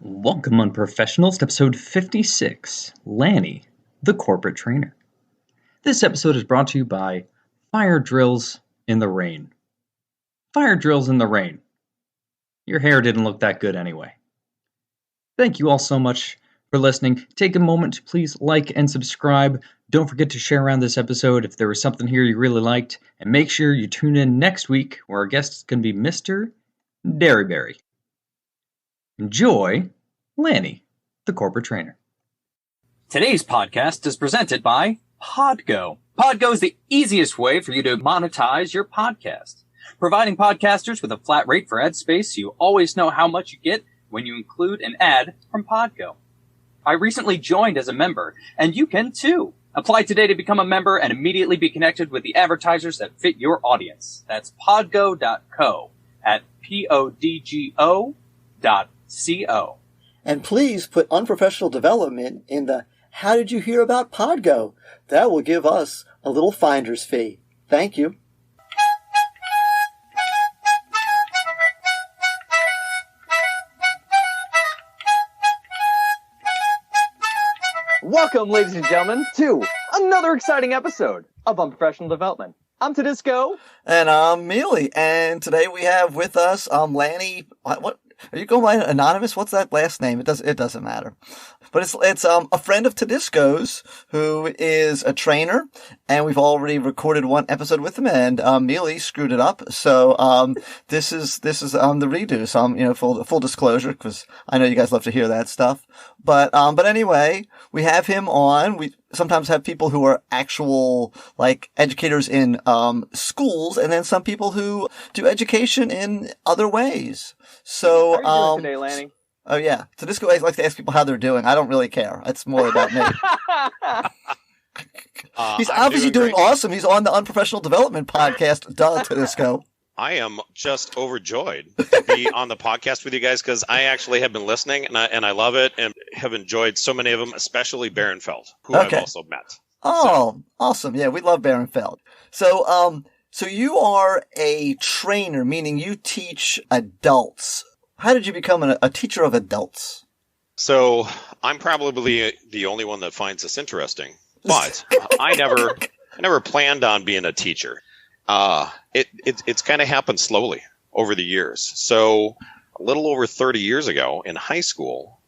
Welcome, Unprofessionals, to episode 56, Lanny, the Corporate Trainer. This episode is brought to you by Fire Drills in the Rain. Fire drills in the rain. Your hair didn't look that good anyway. Thank you all so much for listening. Take a moment to please like and subscribe. Don't forget to share around this episode if there was something here you really liked. And make sure you tune in next week where our guest is going to be Mr. Derryberry. Enjoy Lanny, the Corporate Trainer. Today's podcast is presented by Podgo. Podgo is the easiest way for you to monetize your podcast, providing podcasters with a flat rate for ad space so you always know how much you get when you include an ad from Podgo. I recently joined as a member, and you can too. Apply today to become a member and immediately be connected with the advertisers that fit your audience. That's podgo.co at podgo.co. And please put unprofessional development in the How Did You Hear About Podgo? That will give us a little finder's fee. Thank you. Welcome, ladies and gentlemen, to another exciting episode of Unprofessional Development. I'm Tedisco. And I'm Mealy. And today we have with us Lanny. What are you going by anonymous? What's that last name? It doesn't matter. But it's a friend of Tedisco's who is a trainer, and we've already recorded one episode with him, and Mealy screwed it up. So this is the redo. So full disclosure, because I know you guys love to hear that stuff. But anyway, we have him on. We sometimes have people who are actual like educators in schools, and then some people who do education in other ways. So how are you doing today, Lanny? Oh yeah, so this I like to ask people how they're doing. I don't really care. It's more about me. He's obviously doing awesome. He's on the Unprofessional Development podcast. Duh, Tedisco. I am just overjoyed to be on the podcast with you guys because I actually have been listening and I love it and have enjoyed so many of them, especially Barenfeld, who I've also met. Oh, awesome. Yeah, we love Barenfeld. So you are a trainer, meaning you teach adults. How did you become a teacher of adults? So I'm probably the only one that finds this interesting, but I never planned on being a teacher. It's kind of happened slowly over the years. So a little over 30 years ago in high school,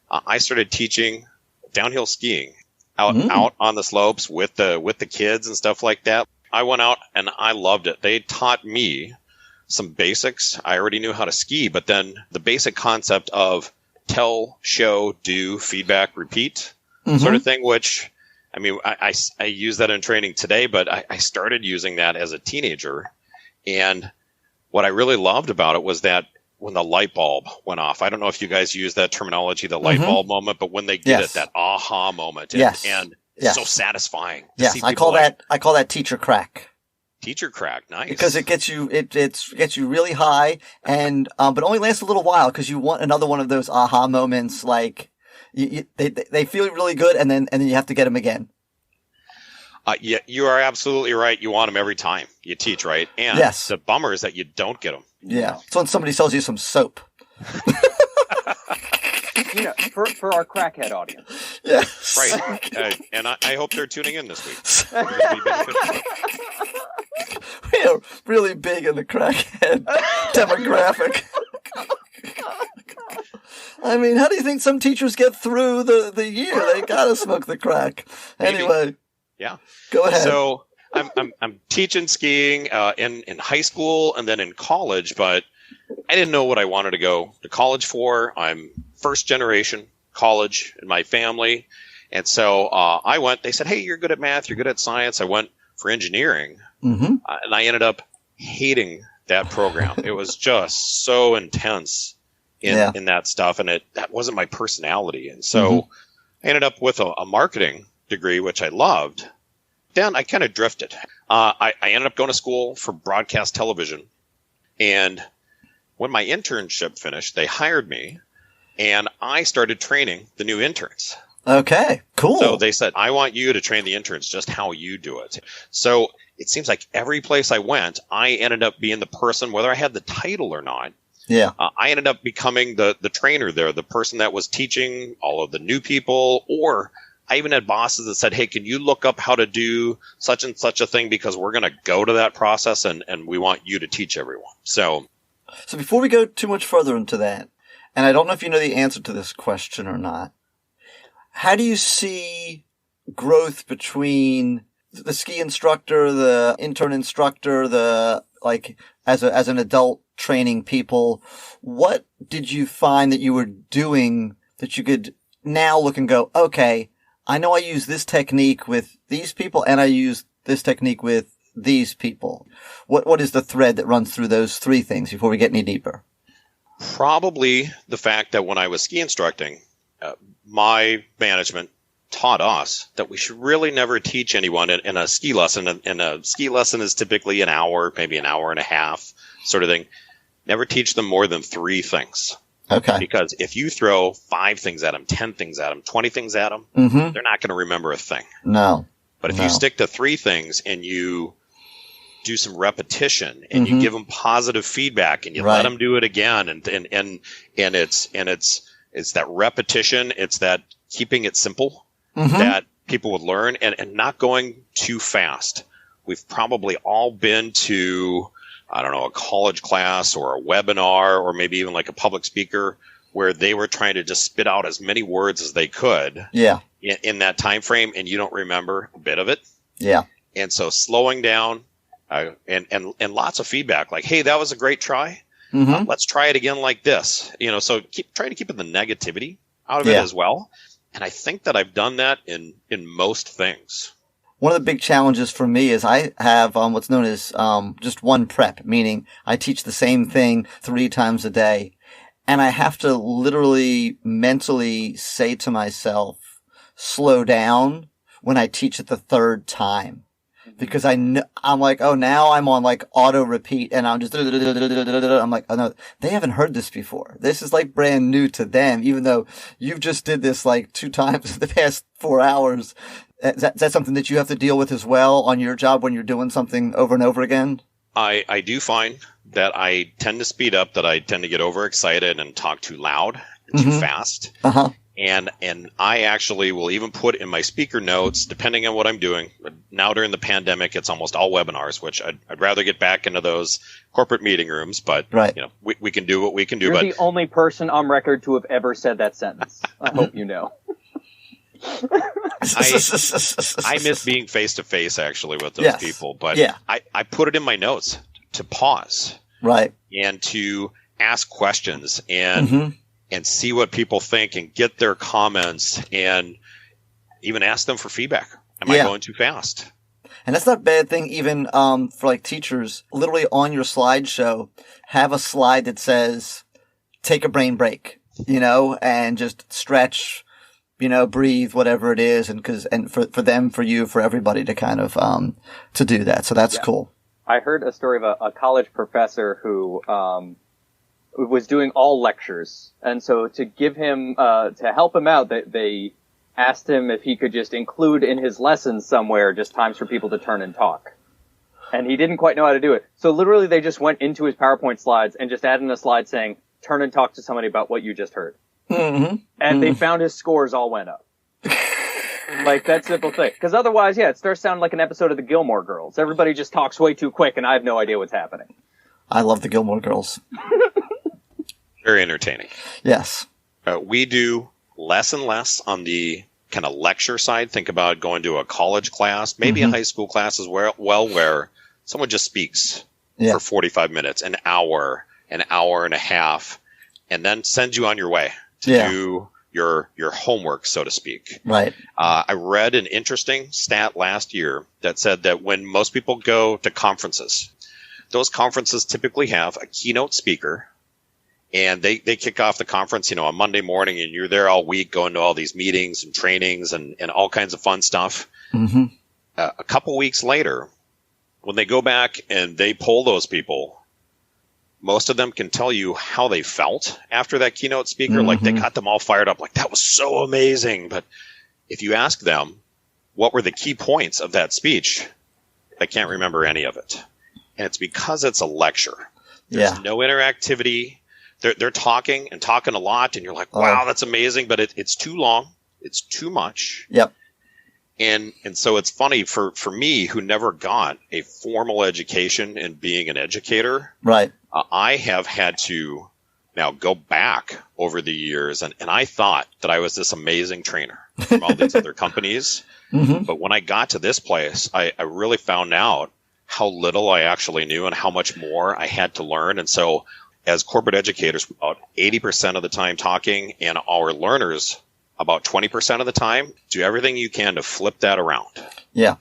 I started teaching downhill skiing out on the slopes with the kids and stuff like that. I went out and I loved it. They taught me some basics. I already knew how to ski, but then the basic concept of tell, show, do, feedback, repeat sort of thing, which, I mean, I use that in training today, but I started using that as a teenager. And what I really loved about it was that when the light bulb went off, I don't know if you guys use that terminology, the light bulb moment, but when they get it, that aha moment, and it's so satisfying. Yes, I call that teacher crack. Teacher crack, nice. Because it gets you, it gets you really high, and but only lasts a little while because you want another one of those aha moments. Like they feel really good, and then you have to get them again. Yeah, you are absolutely right. You want them every time you teach, right? And the bummer is that you don't get them. Yeah, it's when somebody sells you some soap. For our crackhead audience. Yeah, right. And I hope they're tuning in this week. We are really big in the crackhead demographic. I mean, how do you think some teachers get through the year? They gotta smoke the crack. Anyway. Yeah. Go ahead. So I'm teaching skiing in high school and then in college, but I didn't know what I wanted to go to college for. I'm first generation college in my family. And so I went, they said, hey, you're good at math, you're good at science. I went for engineering. And I ended up hating that program. It was just so intense in that stuff. And that wasn't my personality. And so I ended up with a marketing degree, which I loved. Then I kind of drifted. I ended up going to school for broadcast television. And when my internship finished, they hired me and I started training the new interns. Okay, cool. So they said, I want you to train the interns just how you do it. So it seems like every place I went, I ended up being the person, whether I had the title or not, Yeah. I ended up becoming the trainer there, the person that was teaching all of the new people, or I even had bosses that said, hey, can you look up how to do such and such a thing because we're going to go to that process and we want you to teach everyone. So before we go too much further into that, and I don't know if you know the answer to this question or not, how do you see growth between the ski instructor, the intern instructor, as an adult training people? What did you find that you were doing that you could now look and go, okay, I know I use this technique with these people and I use this technique with these people. What is the thread that runs through those three things before we get any deeper? probably the fact that when I was ski instructing, my management taught us that we should really never teach anyone in a ski lesson. And a ski lesson is typically an hour, maybe an hour and a half sort of thing. Never teach them more than 3 things. Okay. Because if you throw 5 things at them, 10 things at them, 20 things at them, Mm-hmm. they're not going to remember a thing. No. But if No. you stick to 3 things and you do some repetition and Mm-hmm. you give them positive feedback and you Right. let them do it again, and it's that repetition, it's that keeping it simple Mm-hmm. that people would learn, and not going too fast. We've probably all been to, I don't know, a college class or a webinar or maybe even like a public speaker where they were trying to just spit out as many words as they could Yeah. in that time frame, and you don't remember a bit of it. Yeah. And so slowing down and lots of feedback, like, hey, that was a great try. Mm-hmm. Let's try it again like this. So try to keep the negativity out of it Yeah. as well. And I think that I've done that in most things. One of the big challenges for me is I have what's known as just one prep, meaning I teach the same thing 3 times a day. And I have to literally mentally say to myself, slow down when I teach it the 3rd time. Because I'm like, oh, now I'm on like auto repeat and I'm just, I'm like, oh no, they haven't heard this before. This is like brand new to them, even though you've just did this like 2 times in the past 4 hours. Is that something that you have to deal with as well on your job when you're doing something over and over again? I do find that I tend to speed up, that I tend to get overexcited and talk too loud and too Mhm. fast. Uh-huh. And I actually will even put in my speaker notes, depending on what I'm doing. Now during the pandemic, it's almost all webinars, which I'd rather get back into those corporate meeting rooms. But Right. we can do what we can do. You're But the only person on record to have ever said that sentence. I hope you know. I miss being face to face actually with those Yes. people. But Yeah. I put it in my notes to pause Right. and to ask questions and Mm-hmm. and see what people think and get their comments and even ask them for feedback. Am I Yeah. going too fast? And that's not a bad thing even for like teachers. Literally on your slideshow, have a slide that says, take a brain break, and just stretch, breathe, whatever it is. And for them, for you, for everybody to kind of, to do that. So that's cool. I heard a story of a college professor who was doing all lectures, and so to give him to help him out, they asked him if he could just include in his lessons somewhere just times for people to turn and talk, and he didn't quite know how to do it. So literally, they just went into his PowerPoint slides and just added a slide saying, "Turn and talk to somebody about what you just heard," Mm-hmm. and they found his scores all went up. Like that simple thing. Because otherwise, it starts sounding like an episode of the Gilmore Girls. Everybody just talks way too quick, and I have no idea what's happening. I love the Gilmore Girls. Very entertaining. Yes. We do less and less on the kind of lecture side. Think about going to a college class, maybe a high school class as well, where someone just speaks Yeah. for 45 minutes, an hour and a half, and then sends you on your way to Yeah. do your homework, so to speak. Right. I read an interesting stat last year that said that when most people go to conferences, those conferences typically have a keynote speaker, and they kick off the conference, on Monday morning, and you're there all week going to all these meetings and trainings and all kinds of fun stuff. Mm-hmm. A couple weeks later, when they go back and they poll those people, most of them can tell you how they felt after that keynote speaker. Like they got them all fired up, like that was so amazing. But if you ask them what were the key points of that speech, they can't remember any of it. And it's because it's a lecture. There's Yeah. no interactivity. they're talking and talking a lot, and you're like, wow, that's amazing, but it's too long. It's too much. Yep. And so it's funny for me, who never got a formal education in being an educator. Right. I have had to now go back over the years, and I thought that I was this amazing trainer from all these other companies. Mm-hmm. But when I got to this place, I really found out how little I actually knew and how much more I had to learn. And so as corporate educators, about 80% of the time talking, and our learners about 20% of the time, do everything you can to flip that around. Yeah.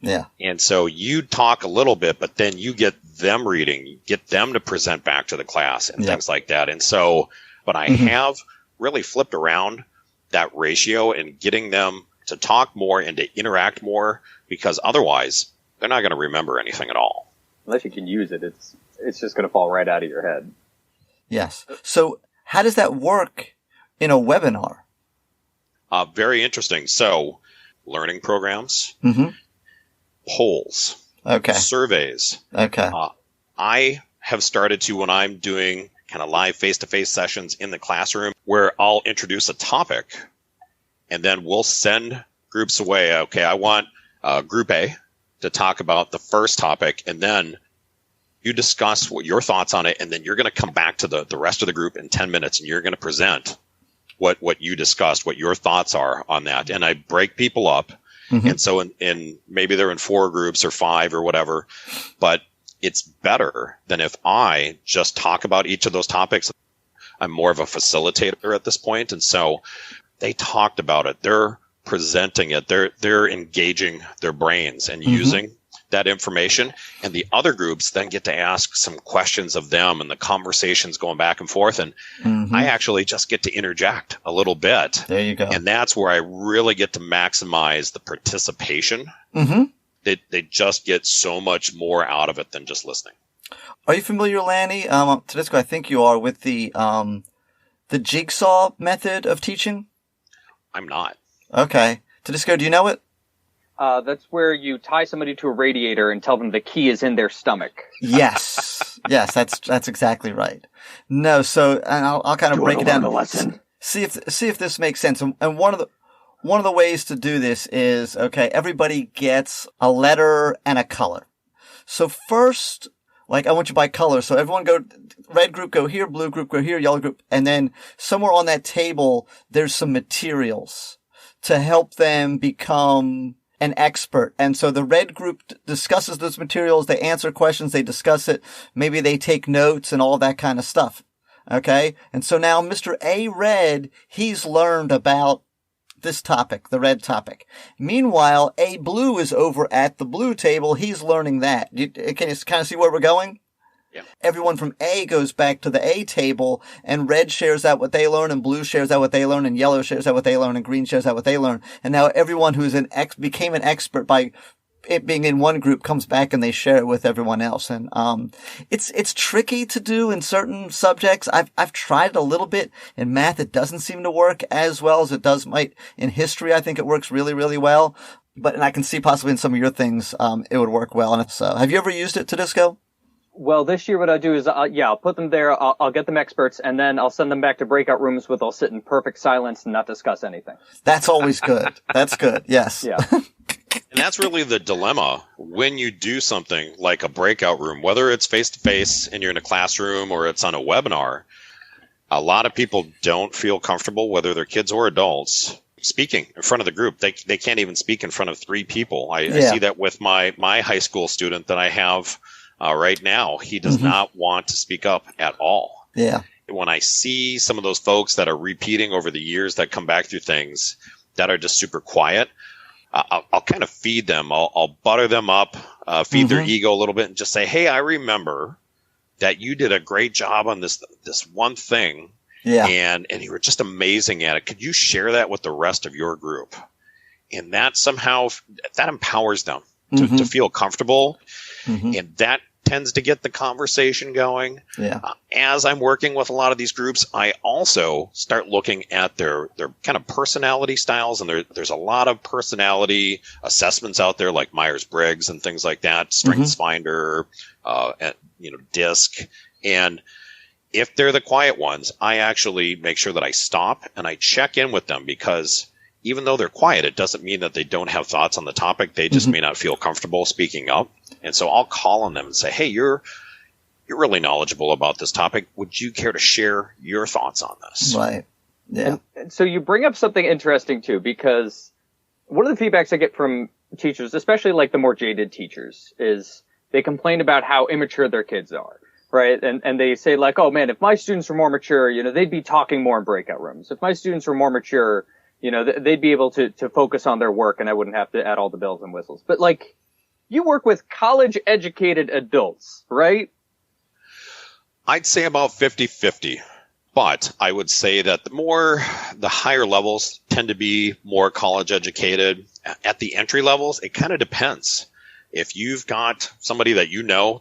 Yeah. And so you talk a little bit, but then you get them reading, you get them to present back to the class and things like that. And so, but I have really flipped around that ratio and getting them to talk more and to interact more, because otherwise they're not going to remember anything at all. Unless you can use it, it's just going to fall right out of your head. Yes. So how does that work in a webinar? Very interesting. So learning programs, polls, surveys. Okay. I have started to, when I'm doing kind of live face-to-face sessions in the classroom, where I'll introduce a topic and then we'll send groups away. Okay, I want group A to talk about the first topic, and then you discuss what your thoughts on it, and then you're going to come back to the rest of the group in 10 minutes and you're going to present what you discussed, what your thoughts are on that. And I break people up. And so in maybe they're in 4 groups or 5 or whatever, but it's better than if I just talk about each of those topics. I'm more of a facilitator at this point. And so they talked about it. They're presenting it. They're engaging their brains and using that information. And the other groups then get to ask some questions of them, and the conversation's going back and forth. And I actually just get to interject a little bit. There you go. And that's where I really get to maximize the participation. They just get so much more out of it than just listening. Are you familiar, Lanny? Tedesco, I think you are, with the jigsaw method of teaching? I'm not. Okay. Tedesco, do you know it? That's where you tie somebody to a radiator and tell them the key is in their stomach. Yes. Yes, that's exactly right. No, so, and I'll kind of break it down. The lesson. See if this makes sense. And one of the ways to do this is, okay, everybody gets a letter and a color. So first, like, I want you by color. So everyone go, red group go here, blue group go here, yellow group. And then somewhere on that table, there's some materials to help them become an expert. And so the red group discusses those materials. They answer questions. They discuss it. Maybe they take notes and all that kind of stuff. Okay. And so now Mr. A Red, he's learned about this topic, the red topic. Meanwhile, A Blue is over at the blue table. He's learning that. Can you kind of see where we're going? Yeah. Everyone from A goes back to the A table, and red shares out what they learn, and blue shares out what they learn, and yellow shares out what they learn, and green shares out what they learn. And now everyone who's became an expert by it being in one group comes back and they share it with everyone else. And it's tricky to do in certain subjects. I've tried it a little bit in math. It doesn't seem to work as well as it does in history. I think it works really, really well. And I can see possibly in some of your things it would work well. And have you ever used it, Tedesco? Well, this year what I'll do is, I'll put them there, I'll get them experts, and then I'll send them back to breakout rooms where they'll sit in perfect silence and not discuss anything. That's always good. That's good, yes. Yeah. And that's really the dilemma when you do something like a breakout room, whether it's face-to-face and you're in a classroom or it's on a webinar. A lot of people don't feel comfortable, whether they're kids or adults, speaking in front of the group. They can't even speak in front of 3 people. I see that with my high school student that I have right now. He does not want to speak up at all. Yeah. When I see some of those folks that are repeating over the years that come back through things that are just super quiet, I'll kind of feed them. I'll butter them up, feed their ego a little bit, and just say, hey, I remember that you did a great job on this one thing. Yeah. And you were just amazing at it. Could you share that with the rest of your group? And that somehow, that empowers them to feel comfortable. And that tends to get the conversation going. Yeah. As I'm working with a lot of these groups, I also start looking at their kind of personality styles. And there's a lot of personality assessments out there, like Myers-Briggs and things like that, StrengthsFinder, DISC. And If they're the quiet ones, I actually make sure that I stop and I check in with them, because even though they're quiet, it doesn't mean that they don't have thoughts on the topic. They just may not feel comfortable speaking up. And so I'll call on them and say, hey, you're really knowledgeable about this topic. Would you care to share your thoughts on this? Right. Yeah. And so you bring up something interesting too, because one of the feedbacks I get from teachers, especially like the more jaded teachers, is they complain about how immature their kids are. Right. And they say like, oh man, if my students were more mature, they'd be talking more in breakout rooms. If my students were more mature, they'd be able to focus on their work and I wouldn't have to add all the bells and whistles. But like, you work with college educated adults, right? I'd say about 50-50. But I would say that the higher levels tend to be more college educated. At the entry levels, it kind of depends. If you've got somebody that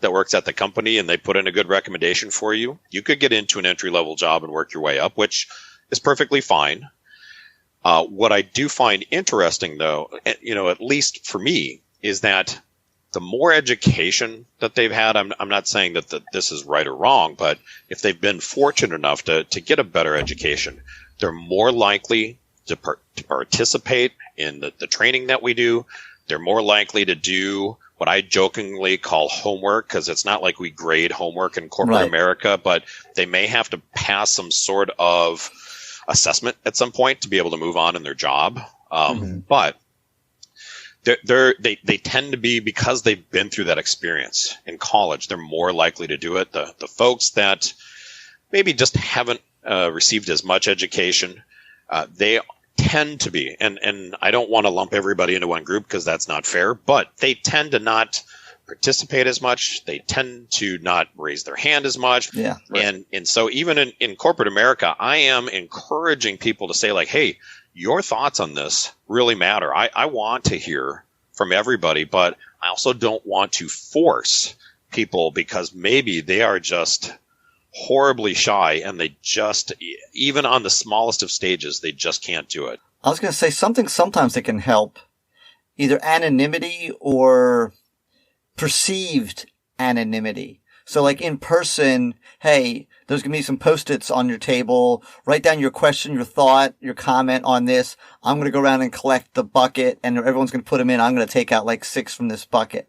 that works at the company and they put in a good recommendation for you, you could get into an entry-level job and work your way up, which is perfectly fine. What I do find interesting, though, at least for me, is that the more education that they've had, I'm not saying that this is right or wrong, but if they've been fortunate enough to get a better education, they're more likely to participate in the training that we do. They're more likely to do what I jokingly call homework, because it's not like we grade homework in corporate America, but they may have to pass some sort of assessment at some point to be able to move on in their job. But they tend to be, because they've been through that experience in college, they're more likely to do it. The folks that maybe just haven't received as much education, they tend to be, and I don't want to lump everybody into one group because that's not fair, but they tend to not participate as much. They tend to not raise their hand as much. Yeah. Right. And so even in corporate America, I am encouraging people to say like, hey, your thoughts on this really matter. I want to hear from everybody, but I also don't want to force people because maybe they are just horribly shy and they just, even on the smallest of stages, they just can't do it. I was going to say something sometimes that can help, either anonymity or perceived anonymity. So like in person, hey, there's going to be some Post-its on your table. Write down your question, your thought, your comment on this. I'm going to go around and collect the bucket and everyone's going to put them in. I'm going to take out like 6 from this bucket.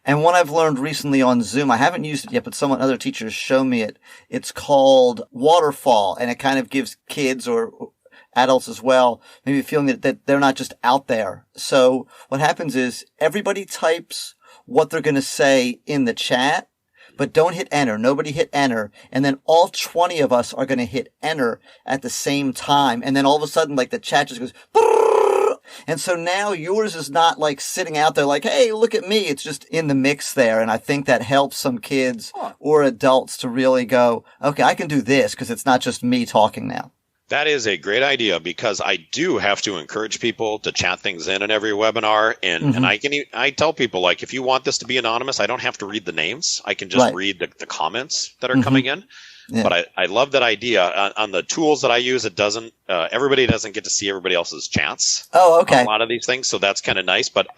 And one I've learned recently on Zoom, I haven't used it yet, but other teachers show me it. It's called Waterfall, and it kind of gives kids or adults as well maybe a feeling that they're not just out there. So what happens is everybody types what they're going to say in the chat, but don't hit enter. Nobody hit enter. And then all 20 of us are going to hit enter at the same time. And then all of a sudden, like the chat just goes, brrr! And so now yours is not like sitting out there like, hey, look at me. It's just in the mix there. And I think that helps some kids or adults to really go, okay, I can do this because it's not just me talking now. That is a great idea because I do have to encourage people to chat things in every webinar. And I tell people, like, if you want this to be anonymous, I don't have to read the names. I can just read the comments that are coming in. Yeah. But I love that idea. On the tools that I use, it doesn't, everybody doesn't get to see everybody else's chats. Oh, okay. On a lot of these things. So that's kind of nice. But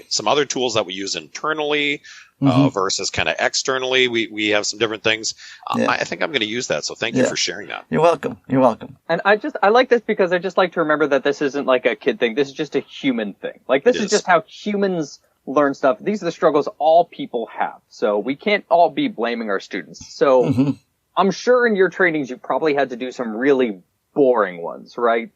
some other tools that we use internally, versus kind of externally, we have some different things. I think I'm going to use that. So thank you for sharing that. You're welcome. You're welcome. And I like this because I just like to remember that this isn't like a kid thing. This is just a human thing. Like this is just how humans learn stuff. These are the struggles all people have. So we can't all be blaming our students. So I'm sure in your trainings, you probably had to do some really boring ones, right?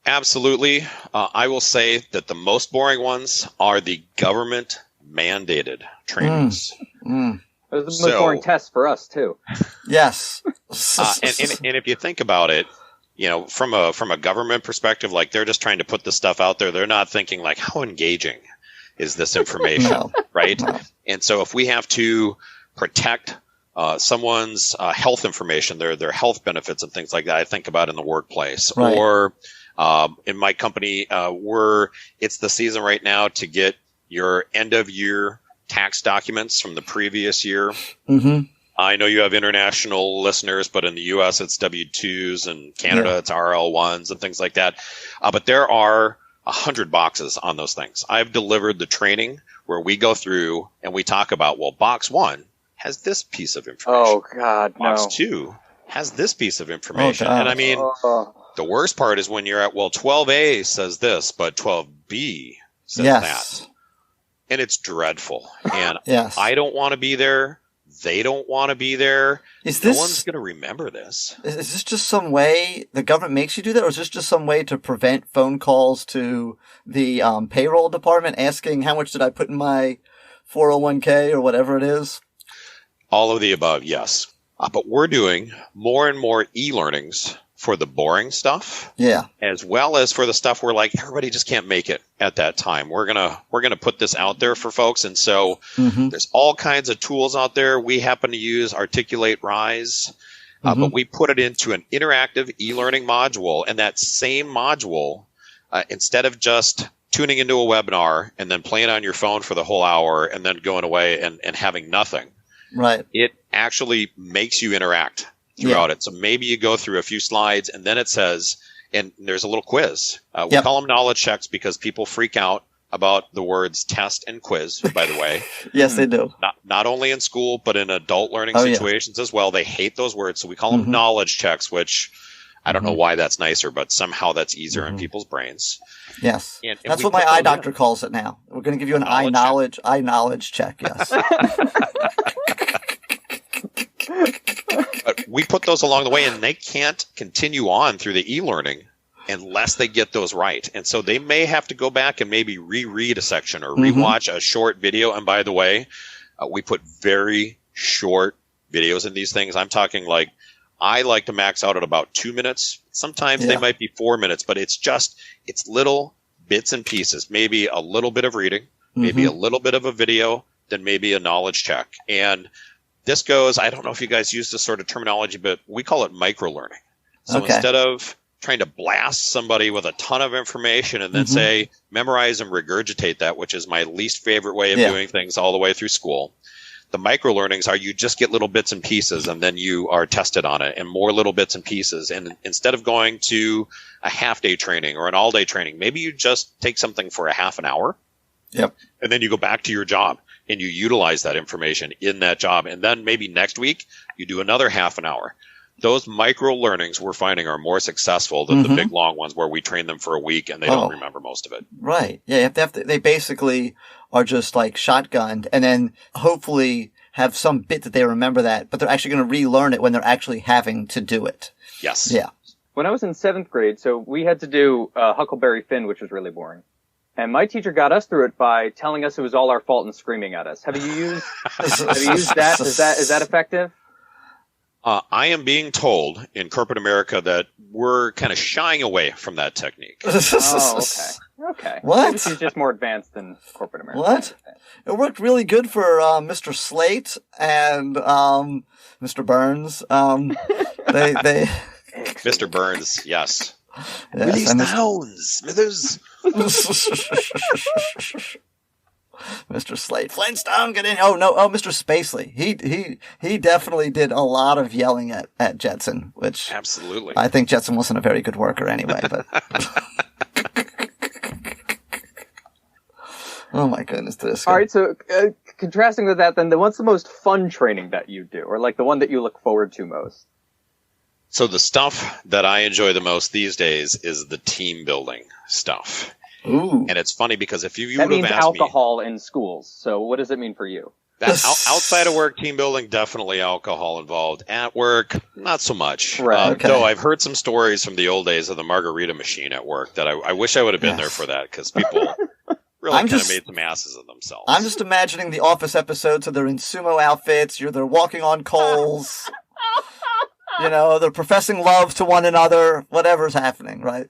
Absolutely. I will say that the most boring ones are the government mandated trainings. Those are the most boring tests for us too. Yes. and if you think about it, from a government perspective, like they're just trying to put this stuff out there. They're not thinking like, how engaging is this information, right? No. And so if we have to protect someone's health information, their health benefits and things like that, I think about in the workplace. Right. Or in my company, it's the season right now to get your end of year tax documents from the previous year. I know you have international listeners, but in the U.S. it's W-2s, and Canada it's RL-1s and things like that. But there are 100 boxes on those things. I've delivered the training where we go through and we talk about, well, box 1 has this piece of information. Oh, God, no. Box 2 has this piece of information. Oh, God. And I mean, the worst part is when you're at, well, 12A says this, but 12B says that. And it's dreadful. And I don't want to be there. They don't want to be there. No one's going to remember this. Is this just some way the government makes you do that? Or is this just some way to prevent phone calls to the payroll department asking how much did I put in my 401k or whatever it is? All of the above, yes. But we're doing more and more e-learnings for the boring stuff. Yeah. As well as for the stuff where like everybody just can't make it at that time. We're gonna put this out there for folks. And so there's all kinds of tools out there. We happen to use Articulate Rise, but we put it into an interactive e-learning module. And that same module, instead of just tuning into a webinar and then playing on your phone for the whole hour and then going away and having nothing. Right. It actually makes you interact throughout it. So maybe you go through a few slides and then it says, and there's a little quiz. We call them knowledge checks because people freak out about the words test and quiz, by the way. Yes, they do. Not only in school, but in adult learning situations as well. They hate those words. So we call them knowledge checks, which I don't know why that's nicer, but somehow that's easier in people's brains. Yes. And that's what my eye doctor calls it now. We're going to give you an eye knowledge check. Yes. But we put those along the way, and they can't continue on through the e-learning unless they get those right. And so they may have to go back and maybe reread a section or rewatch a short video. And by the way, we put very short videos in these things. I'm talking like I like to max out at about 2 minutes. Sometimes they might be 4 minutes, but it's little bits and pieces, maybe a little bit of reading, maybe a little bit of a video, then maybe a knowledge check. And this goes, I don't know if you guys use this sort of terminology, but we call it micro-learning. So instead of trying to blast somebody with a ton of information and then say, memorize and regurgitate that, which is my least favorite way of doing things all the way through school. The micro-learnings are you just get little bits and pieces and then you are tested on it and more little bits and pieces. And instead of going to a half-day training or an all-day training, maybe you just take something for a half an hour. Yep. And then you go back to your job and you utilize that information in that job. And then maybe next week you do another half an hour. Those micro learnings we're finding are more successful than the big long ones where we train them for a week and they don't remember most of it. Right. Yeah. They basically are just like shotgunned and then hopefully have some bit that they remember that, but they're actually going to relearn it when they're actually having to do it. Yes. Yeah. When I was in 7th grade, so we had to do Huckleberry Finn, which was really boring. And my teacher got us through it by telling us it was all our fault and screaming at us. Have you used that? Is that effective? I am being told in corporate America that we're kind of shying away from that technique. Oh, okay. What? Maybe she's just more advanced than corporate America. What? It worked really good for Mr. Slate and Mr. Burns. They Mr. Burns, yes. Release the hounds, Smithers. Mr. Slate, Flintstone, get in! Oh no! Oh, Mr. Spacely. He definitely did a lot of yelling at Jetson, which absolutely. I think Jetson wasn't a very good worker anyway. But oh my goodness, this. All right, so contrasting with that, then, what's the most fun training that you do, or like the one that you look forward to most? So the stuff that I enjoy the most these days is the team building stuff. Ooh. And it's funny because if you that would have means asked alcohol in schools. So what does it mean for you? Outside of work, team building, definitely alcohol involved. At work, not so much. Right. Okay. Though I've heard some stories from the old days of the margarita machine at work that I wish I would have been there for that because people really kind of made some asses of themselves. I'm just imagining the Office episode, so they're in sumo outfits, they're walking on coals, they're professing love to one another, whatever's happening, right?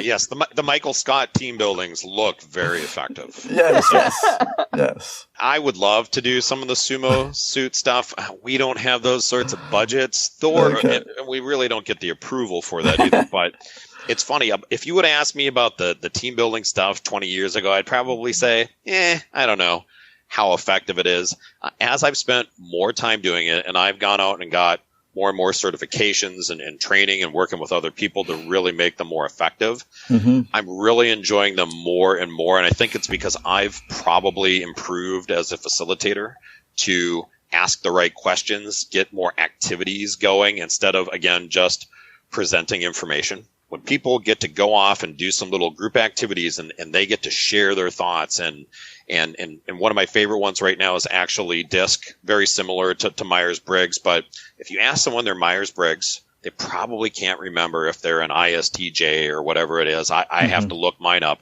Yes, the Michael Scott team buildings look very effective. Yes. I would love to do some of the sumo suit stuff. We don't have those sorts of budgets, and we really don't get the approval for that either. But it's funny. If you would have asked me about the team building stuff 20 years ago, I'd probably say, I don't know how effective it is. As I've spent more time doing it, and I've gone out and got more and more certifications and training and working with other people to really make them more effective. I'm really enjoying them more and more. And I think it's because I've probably improved as a facilitator to ask the right questions, get more activities going instead of, again, just presenting information. When people get to go off and do some little group activities and they get to share their thoughts and one of my favorite ones right now is actually DISC, very similar to Myers-Briggs. But if you ask someone their Myers-Briggs, they probably can't remember if they're an ISTJ or whatever it is. I have to look mine up.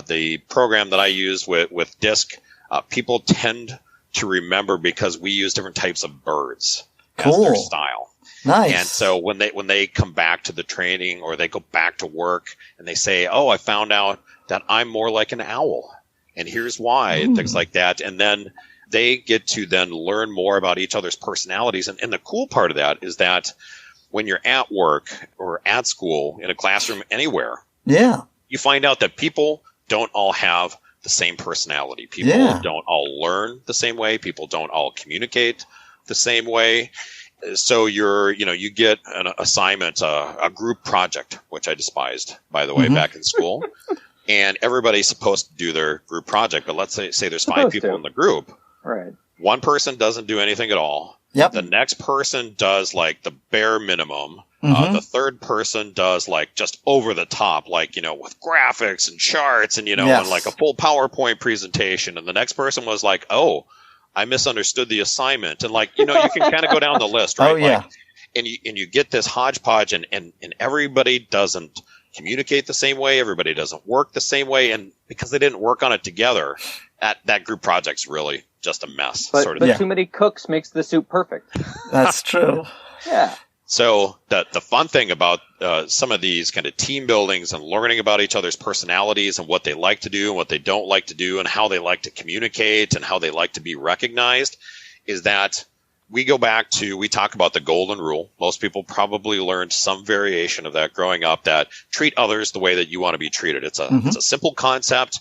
The program that I use with DISC, people tend to remember because we use different types of birds as their style. Nice. And so when they come back to the training or they go back to work and they say, oh, I found out that I'm more like an owl and here's why, and things like that. And then they get to then learn more about each other's personalities. And the cool part of that is that when you're at work or at school, in a classroom, anywhere, you find out that people don't all have the same personality. People don't all learn the same way. People don't all communicate the same way. So you get an assignment, a group project, which I despised, by the way, back in school. And everybody's supposed to do their group project. But let's say there's 5 people in the group. Right. One person doesn't do anything at all. Yep. The next person does like the bare minimum. The third person does like just over the top, like, with graphics and charts and, and like a full PowerPoint presentation. And the next person was like, oh, I misunderstood the assignment. And like, you can kind of go down the list, right? Oh, yeah. Like, and you get this hodgepodge and everybody doesn't communicate the same way. Everybody doesn't work the same way. And because they didn't work on it together, that group project's really just a mess. But too many cooks makes the soup perfect. That's true. Yeah. So the fun thing about some of these kind of team buildings and learning about each other's personalities and what they like to do and what they don't like to do and how they like to communicate and how they like to be recognized is that we talk about the golden rule. Most people probably learned some variation of that growing up, that treat others the way that you want to be treated. It's a simple concept.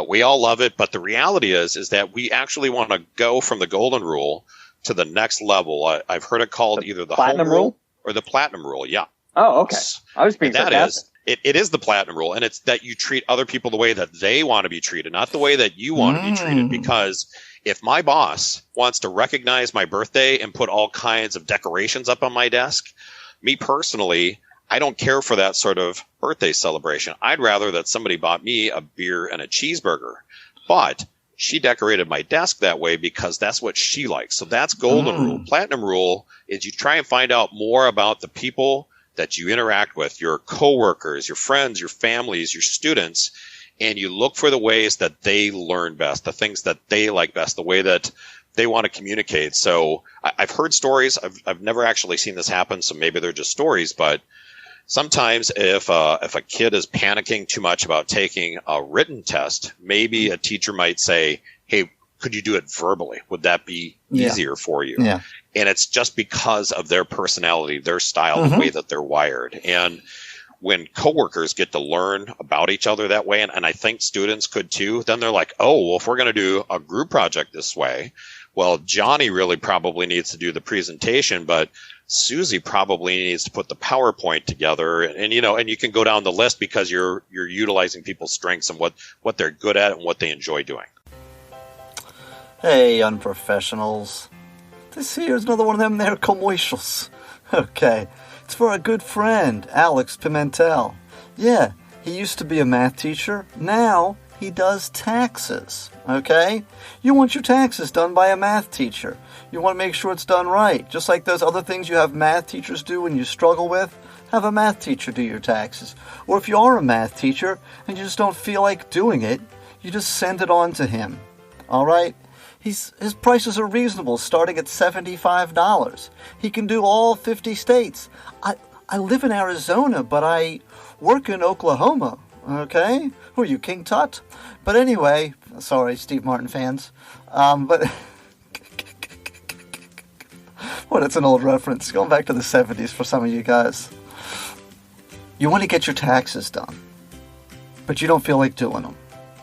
We all love it. But the reality is that we actually want to go from the golden rule to the next level. I've heard it called either the platinum home rule or the platinum rule. Yeah. Oh, okay. I was being sarcastic. It is the platinum rule, and it's that you treat other people the way that they want to be treated, not the way that you want to be treated. Because if my boss wants to recognize my birthday and put all kinds of decorations up on my desk, me personally, I don't care for that sort of birthday celebration. I'd rather that somebody bought me a beer and a cheeseburger. But she decorated my desk that way because that's what she likes. So that's golden rule. Platinum rule is you try and find out more about the people that you interact with, your coworkers, your friends, your families, your students, and you look for the ways that they learn best, the things that they like best, the way that they want to communicate. So I've heard stories. I've never actually seen this happen, so maybe they're just stories, but sometimes if a kid is panicking too much about taking a written test, maybe a teacher might say, hey, could you do it verbally? Would that be easier for you? Yeah. And it's just because of their personality, their style, the way that they're wired. And when coworkers get to learn about each other that way, and I think students could too, then they're like, oh, well, if we're going to do a group project this way, well, Johnny really probably needs to do the presentation, but Susie probably needs to put the PowerPoint together, and you can go down the list because you're utilizing people's strengths and what they're good at and what they enjoy doing. Hey, unprofessionals. This here's another one of them there commercials. Okay, it's for a good friend, Alex Pimentel. Yeah, he used to be a math teacher. Now he does taxes. Okay? You want your taxes done by a math teacher. You want to make sure it's done right. Just like those other things you have math teachers do when you struggle with, have a math teacher do your taxes. Or if you are a math teacher and you just don't feel like doing it, you just send it on to him. Alright? His prices are reasonable, starting at $75. He can do all 50 states. I live in Arizona, but I work in Oklahoma. Okay? Who are you, King Tut? But anyway, sorry, Steve Martin fans. But well, it's an old reference. Going back to the 70s for some of you guys. You want to get your taxes done, but you don't feel like doing them.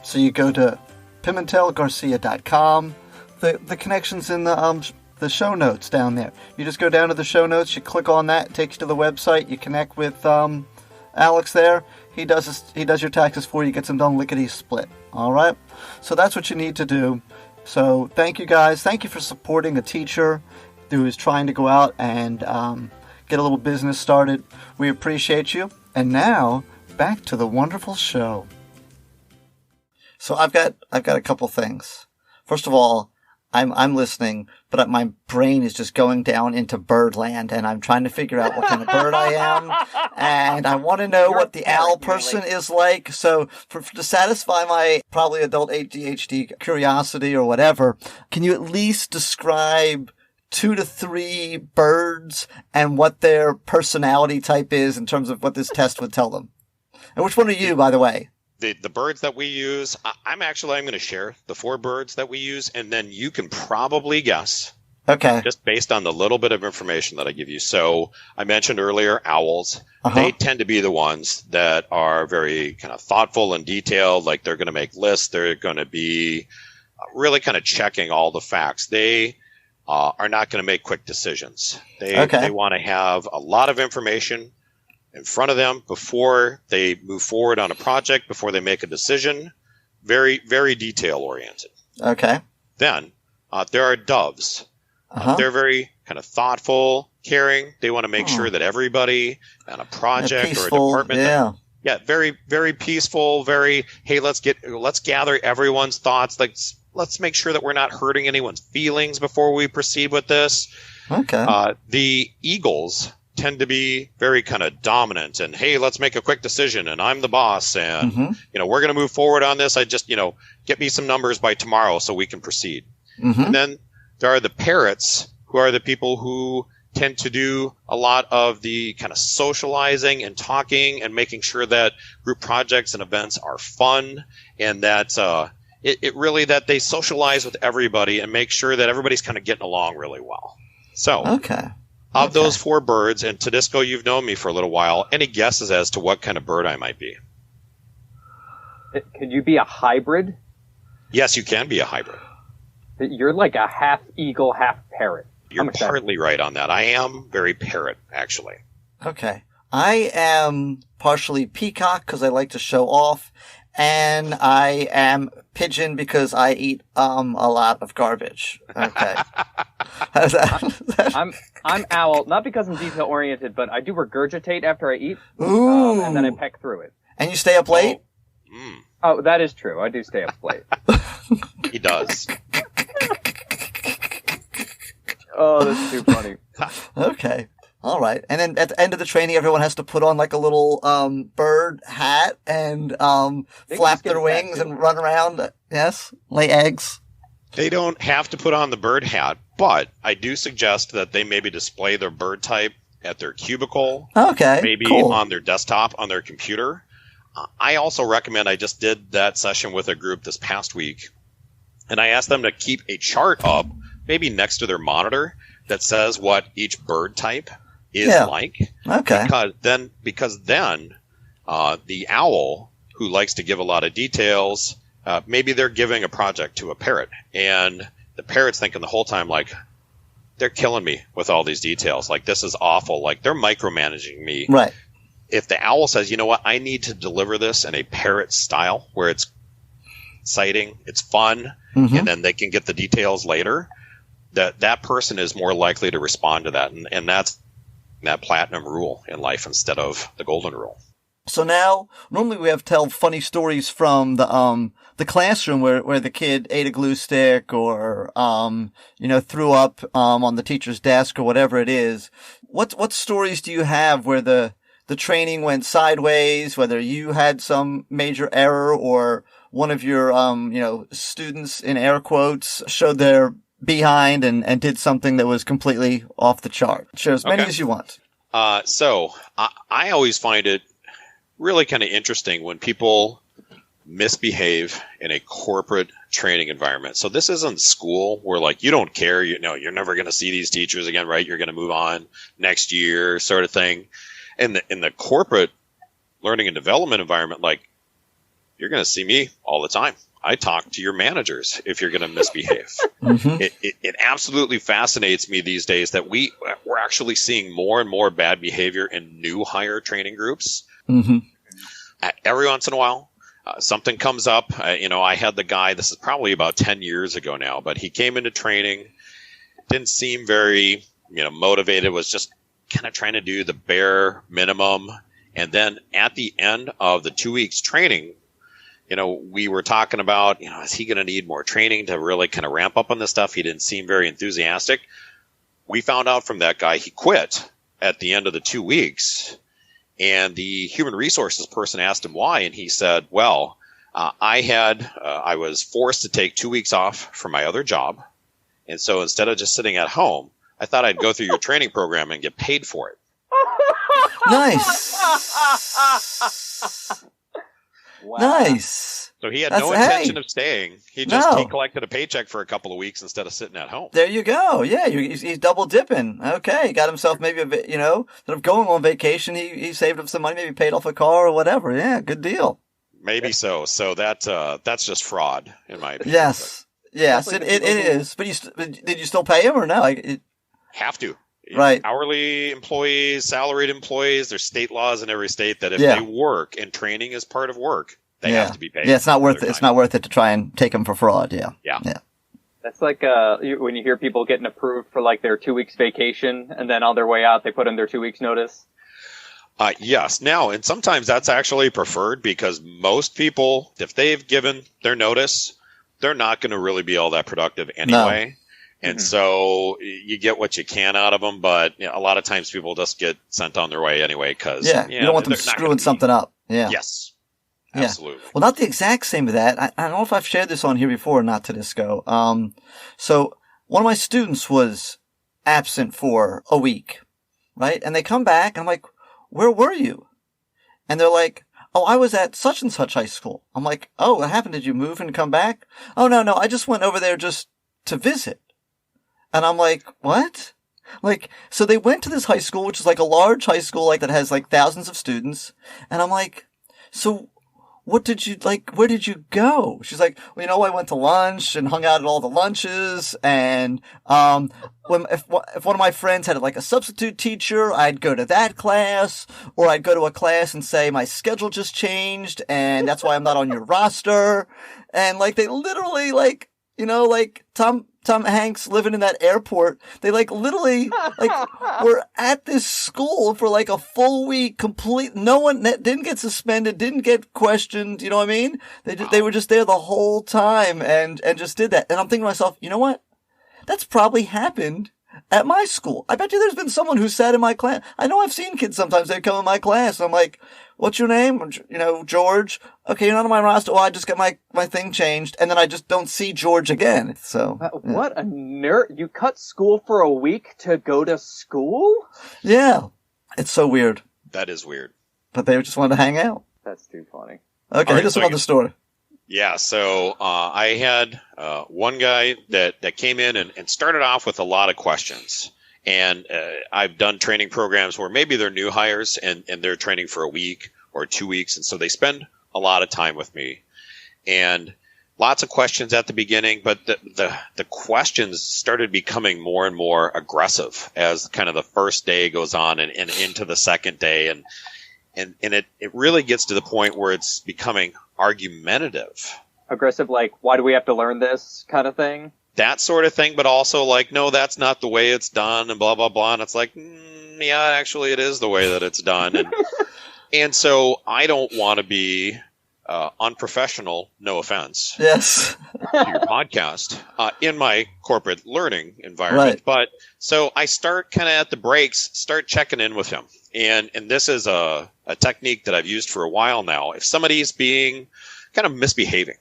So you go to PimentelGarcia.com. The connection's in the show notes down there. You just go down to the show notes, you click on that, it takes you to the website, you connect with Alex there. He does your taxes for you, gets them done lickety split. Alright? So that's what you need to do. So thank you guys. Thank you for supporting a teacher who is trying to go out and get a little business started. We appreciate you. And now, back to the wonderful show. So I've got a couple things. First of all, I'm listening, but my brain is just going down into birdland, and I'm trying to figure out what kind of bird I am, and I want to know what the owl person is like. So to satisfy my probably adult ADHD curiosity or whatever, can you at least describe 2 to 3 birds and what their personality type is in terms of what this test would tell them? And which one are you, by the way? The birds that we use, I'm going to share the 4 birds that we use, and then you can probably guess. Okay. Just based on the little bit of information that I give you. So I mentioned earlier owls. They tend to be the ones that are very kind of thoughtful and detailed. Like they're going to make lists. They're going to be really kind of checking all the facts. They are not going to make quick decisions. They want to have a lot of information in front of them before they move forward on a project, before they make a decision. Very, very detail oriented. Okay. Then there are doves. They're very kind of thoughtful, caring. They want to make sure that everybody on a project or a department. Very, very peaceful. Very, hey, let's gather everyone's thoughts. Let's make sure that we're not hurting anyone's feelings before we proceed with this. Okay. The eagles tend to be very kind of dominant and, hey, let's make a quick decision and I'm the boss and, we're going to move forward on this. I just, get me some numbers by tomorrow so we can proceed. And then there are the parrots, who are the people who tend to do a lot of the kind of socializing and talking and making sure that group projects and events are fun and that it really that they socialize with everybody and make sure that everybody's kind of getting along really well. So of those 4 birds, and Tedisco, you've known me for a little while, any guesses as to what kind of bird I might be? Could you be a hybrid? Yes, you can be a hybrid. You're like a half eagle, half parrot. You're partly right on that. I am very parrot, actually. Okay. I am partially peacock because I like to show off, and I am pigeon because I eat a lot of garbage. Okay. How's that? I'm owl, not because I'm detail oriented, but I do regurgitate after I eat. Ooh. And then I peck through it. And you stay up late? Oh, that is true. I do stay up late. He does. Oh, that's too funny. Okay. All right. And then at the end of the training, everyone has to put on like a little bird hat and flap their wings and run around. Yes? Lay eggs. They don't have to put on the bird hat, but I do suggest that they maybe display their bird type at their cubicle. Okay. Maybe cool. on their desktop, on their computer. I also recommend, I just did that session with a group this past week, and I asked them to keep a chart up, maybe next to their monitor, that says what each bird type is like. Okay. Because then the owl, who likes to give a lot of details, maybe they're giving a project to a parrot, and the parrot's thinking the whole time, like, they're killing me with all these details. Like, this is awful. Like, they're micromanaging me. Right. If the owl says, you know what, I need to deliver this in a parrot style where it's exciting, it's fun, and then they can get the details later, that person is more likely to respond to that. And that's that platinum rule in life instead of the golden rule. So now, normally we have tell funny stories from the classroom where the kid ate a glue stick or, threw up, on the teacher's desk or whatever it is. What stories do you have where the training went sideways, whether you had some major error or one of your, students in air quotes showed their behind and did something that was completely off the chart? Share as many as you want. So I always find it really kind of interesting when people misbehave in a corporate training environment. So this isn't school where, like, you don't care, you're never going to see these teachers again, right? You're going to move on next year, sort of thing. In the corporate learning and development environment, like, you're going to see me all the time. I talk to your managers if you're going to misbehave. It absolutely fascinates me these days that we're actually seeing more and more bad behavior in new hire training groups. Every once in a while, something comes up. I had the guy, this is probably about 10 years ago now, but he came into training, didn't seem very, motivated, was just kind of trying to do the bare minimum. And then at the end of the 2 weeks training, we were talking about, is he going to need more training to really kind of ramp up on this stuff? He didn't seem very enthusiastic. We found out from that guy he quit at the end of the 2 weeks. And the human resources person asked him why. And he said, well, I was forced to take 2 weeks off from my other job. And so instead of just sitting at home, I thought I'd go through your training program and get paid for it. Nice. Wow. Nice. So he had no intention of staying. He collected a paycheck for a couple of weeks instead of sitting at home. There you go. Yeah, he's double dipping. Okay, got himself maybe instead of going on vacation, he saved up some money, maybe paid off a car or whatever. Yeah, good deal. Maybe so. So that's just fraud, in my opinion. Yes, it is. But did you still pay him or no? Have to. Right. Hourly employees, salaried employees, there's state laws in every state that if they work and training is part of work, they have to be paid. Yeah, it's not worth it. It's not worth it to try and take them for fraud. Yeah. That's like when you hear people getting approved for like their 2 weeks vacation, and then on their way out they put in their 2 weeks notice. Yes. Now, and sometimes that's actually preferred because most people, if they've given their notice, they're not going to really be all that productive anyway. No. And so you get what you can out of them, but a lot of times people just get sent on their way anyway because you don't want them screwing something up. Yeah. Yes. Absolutely. Well, not the exact same of that. I don't know if I've shared this on here before or not to Disco. So one of my students was absent for a week, right? And they come back and I'm like, where were you? And they're like, oh, I was at such and such high school. I'm like, oh, what happened? Did you move and come back? Oh, no, I just went over there just to visit. And I'm like, what? Like, so they went to this high school, which is like a large high school, like that has like thousands of students. And I'm like, so what did you where did you go? She's like, well, I went to lunch and hung out at all the lunches. And, if one of my friends had like a substitute teacher, I'd go to that class, or I'd go to a class and say my schedule just changed and that's why I'm not on your roster. And like, they literally Tom Hanks living in that airport. They literally were at this school for like a full week, no one didn't get suspended, didn't get questioned. You know what I mean? They were just there the whole time and just did that. And I'm thinking to myself, you know what? That's probably happened at my school. I bet you there's been someone who sat in my class. I know I've seen kids sometimes, they come in my class. I'm like, what's your name? George. Okay, you're not on my roster. Well, I just got my thing changed. And then I just don't see George again. So. What a nerd. You cut school for a week to go to school? Yeah. It's so weird. That is weird. But they just wanted to hang out. That's too funny. Okay, hit us another story. Yeah, so I had one guy that came in and started off with a lot of questions. And I've done training programs where maybe they're new hires and they're training for a week or 2 weeks. And so they spend a lot of time with me. And lots of questions at the beginning, but the questions started becoming more and more aggressive as kind of the first day goes on and into the second day. And it really gets to the point where it's becoming argumentative. Aggressive, like, why do we have to learn this kind of thing? That sort of thing, but also like, no, that's not the way it's done and blah, blah, blah. And it's like, yeah, actually it is the way that it's done. And so I don't want to be unprofessional, no offense. Yes. To your podcast in my corporate learning environment. Right. But so I start kind of at the breaks, start checking in with him. And this is a technique that I've used for a while now. If somebody's being kind of misbehaving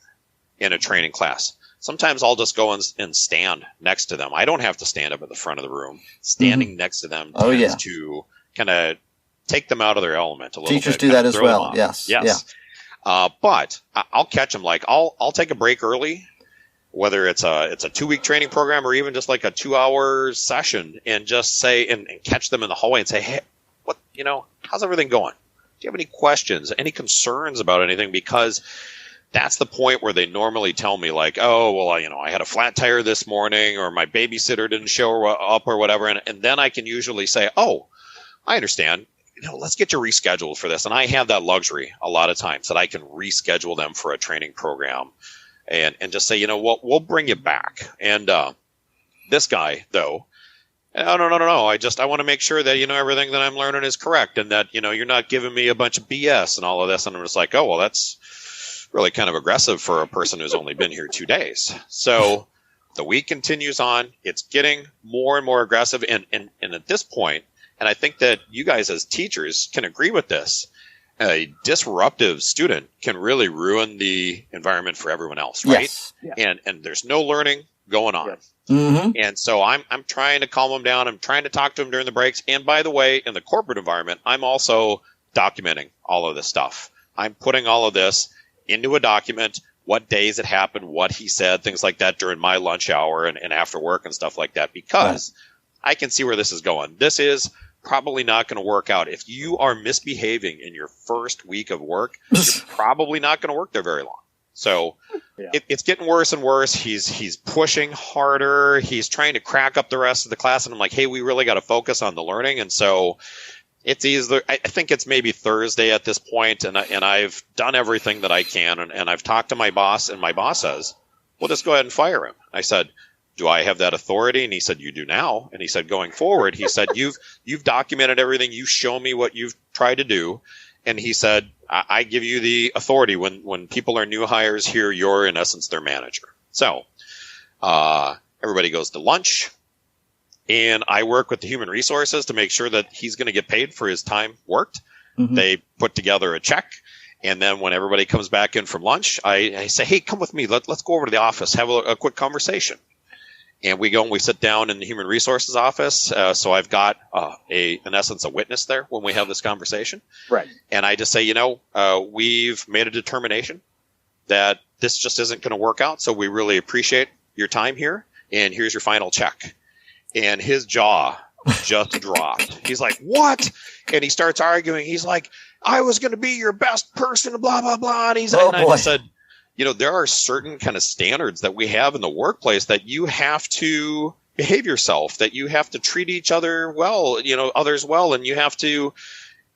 in a training class, sometimes I'll just go and stand next to them. I don't have to stand up at the front of the room. Standing next to them tends to kind of take them out of their element a little bit. Teachers do that as well. Yes. Yes. Yeah. But I'll catch them. Like I'll take a break early, whether it's a 2 week training program or even just like a 2 hour session, and just say and catch them in the hallway and say, hey, how's everything going? Do you have any questions, any concerns about anything? Because that's the point where they normally tell me like, oh, well, I had a flat tire this morning, or my babysitter didn't show up or whatever. And then I can usually say, oh, I understand. let's get you rescheduled for this. And I have that luxury a lot of times that I can reschedule them for a training program and just say, we'll bring you back. And this guy, though, no. I want to make sure that, everything that I'm learning is correct and that, you're not giving me a bunch of BS and all of this. And I'm just like, oh, well, that's really kind of aggressive for a person who's only been here 2 days. So the week continues on. It's getting more and more aggressive. And at this point, and I think that you guys as teachers can agree with this, a disruptive student can really ruin the environment for everyone else, right? Yes. Yeah. And there's no learning going on. Yes. Mm-hmm. And so I'm trying to calm them down. I'm trying to talk to them during the breaks. And by the way, in the corporate environment, I'm also documenting all of this stuff. I'm putting all of this into a document, what days it happened, what he said, things like that during my lunch hour and after work and stuff like that, because I can see where this is going. This is probably not going to work out. If you are misbehaving in your first week of work, you're probably not going to work there very long. So it's getting worse and worse. He's pushing harder. He's trying to crack up the rest of the class. And I'm like, hey, we really got to focus on the learning. And so it's either, I think it's maybe Thursday at this point, and I've done everything that I can. And I've talked to my boss, and my boss says, well, just go ahead and fire him. I said, do I have that authority? And he said, you do now. And he said, going forward, he said, you've documented everything. You show me what you've tried to do. And he said, I give you the authority. When people are new hires here, you're in essence their manager. So everybody goes to lunch, and I work with the human resources to make sure that he's going to get paid for his time worked. Mm-hmm. They put together a check. And then when everybody comes back in from lunch, I say, hey, come with me. Let's go over to the office, have a quick conversation. And we go and we sit down in the human resources office. So I've got, in essence, a witness there when we have this conversation. Right. And I just say, we've made a determination that this just isn't going to work out. So we really appreciate your time here. And here's your final check. And his jaw just dropped. He's like, what? And he starts arguing. He's like, I was going to be your best person, blah, blah, blah. And I just said, there are certain kind of standards that we have in the workplace that you have to behave yourself, that you have to treat each other well, others well, and you have to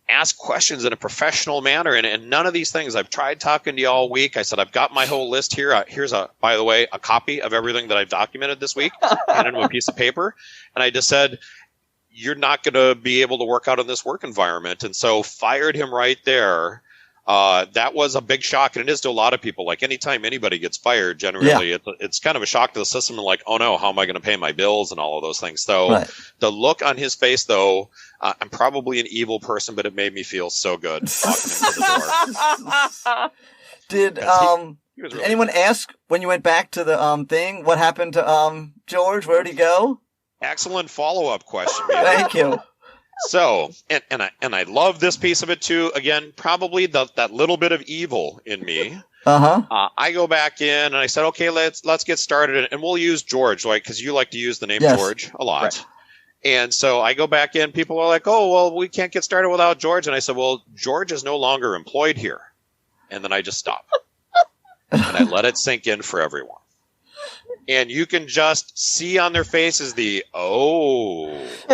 ask questions in a professional manner. And none of these things, I've tried talking to you all week. I said, I've got my whole list here. Here's by the way, a copy of everything that I've documented this week, handed him a piece of paper. And I just said, you're not going to be able to work out in this work environment. And so fired him right there. That was a big shock, and it is to a lot of people. Like anytime anybody gets fired, generally it's kind of a shock to the system, and like, oh no, how am I going to pay my bills and all of those things. So the look on his face, though, I'm probably an evil person, but it made me feel so good walking into the door. Did really anyone ask when you went back to the thing what happened to George? Where'd he go? Excellent follow-up question, man. Thank you. So, and I love this piece of it too. Again, probably that little bit of evil in me. I go back in and I said, okay, let's get started, and we'll use George, like, because you like to use the name George a lot. Right. And so I go back in. People are like, oh, well, we can't get started without George. And I said, well, George is no longer employed here. And then I just stopped and I let it sink in for everyone. And you can just see on their faces I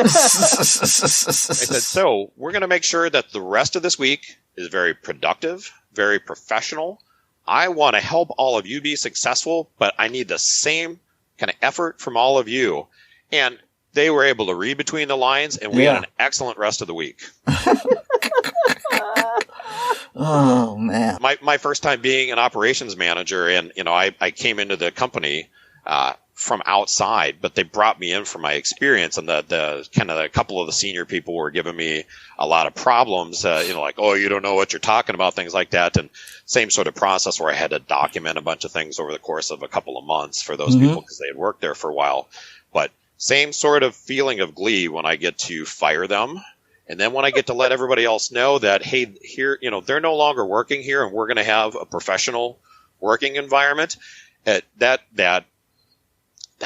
said, so we're going to make sure that the rest of this week is very productive, very professional. I want to help all of you be successful, but I need the same kind of effort from all of you. And they were able to read between the lines, and we had an excellent rest of the week. Oh, man. My first time being an operations manager, and, I came into the company from outside, but they brought me in for my experience, and the kind of a couple of the senior people were giving me a lot of problems, like, oh, you don't know what you're talking about, things like that. And same sort of process where I had to document a bunch of things over the course of a couple of months for those people because they had worked there for a while. But same sort of feeling of glee when I get to fire them. And then when I get to let everybody else know that, hey, here, they're no longer working here and we're going to have a professional working environment, that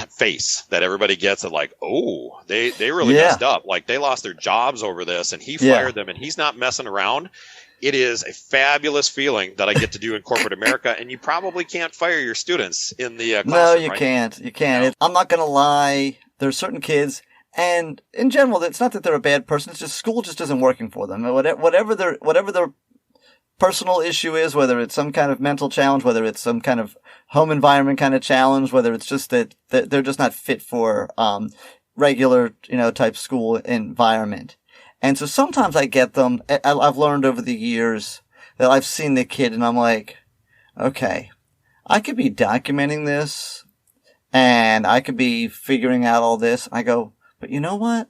face that everybody gets of like, oh, they really messed up. Like they lost their jobs over this and he fired them and he's not messing around. It is a fabulous feeling that I get to do in corporate America. And you probably can't fire your students in the classroom. No, you can't. You can't. I'm not going to lie. There are certain kids, And in general, it's not that they're a bad person. It's just school just isn't working for them. Whatever their personal issue is, whether it's some kind of mental challenge, whether it's some kind of home environment kind of challenge, whether it's just that they're just not fit for regular, type school environment. And so sometimes I get them. I've learned over the years that I've seen the kid and I'm like, okay, I could be documenting this and I could be figuring out all this. I go, but you know what?